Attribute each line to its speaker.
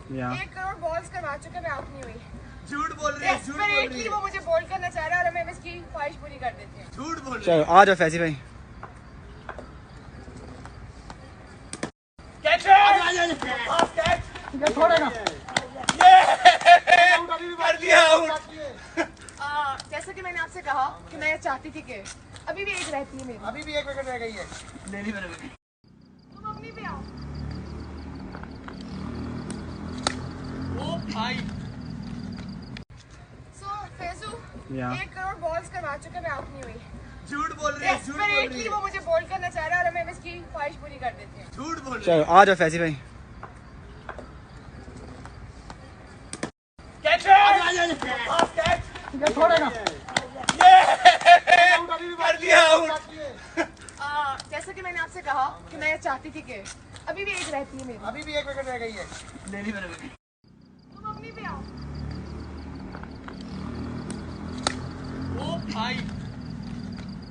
Speaker 1: 1 crore balls करवा चुके, मैं आउट नहीं हुई।
Speaker 2: झूठ बोल रही है, झूठ बोल रही है।
Speaker 1: वो मुझे बॉल करना चाह रहा है और मैं इसकी ख्वाहिश पूरी कर देती हूँ।
Speaker 2: झूठ बोल रही है।
Speaker 3: चलो आ जाओ फैजी भाई।
Speaker 2: थोड़ा ना कर दिया आउट।
Speaker 1: जैसा कि मैंने आपसे कहा कि मैं चाहती थी कि अभी भी एक रहती है मेरी।
Speaker 2: अभी भी 1 विकेट रह गई है। नहीं मैंने
Speaker 1: तुम अपनी पे आओ।
Speaker 2: ओ भाई
Speaker 1: फैजू 1 करोड़ बॉल्स करवा चुके, मैं आउट नहीं हुई।
Speaker 2: झूठ बोल रही है, झूठ बोल रही है।
Speaker 1: वो मुझे बॉल करना चाह रहा है और मैं इसकी ख्वाहिश पूरी कर देती हूँ।
Speaker 2: झूठ बोल रही
Speaker 3: चलो आ जाओ फैजी भाई।
Speaker 2: थोड़ा ना कर दिया आउट।
Speaker 1: जैसा कि मैंने आपसे कहा कि मैं चाहती थी कि अभी भी एक रहती है मेरी।
Speaker 2: अभी भी 1 विकेट रह गई है। नहीं मैंने
Speaker 1: तुम अपनी पे आओ।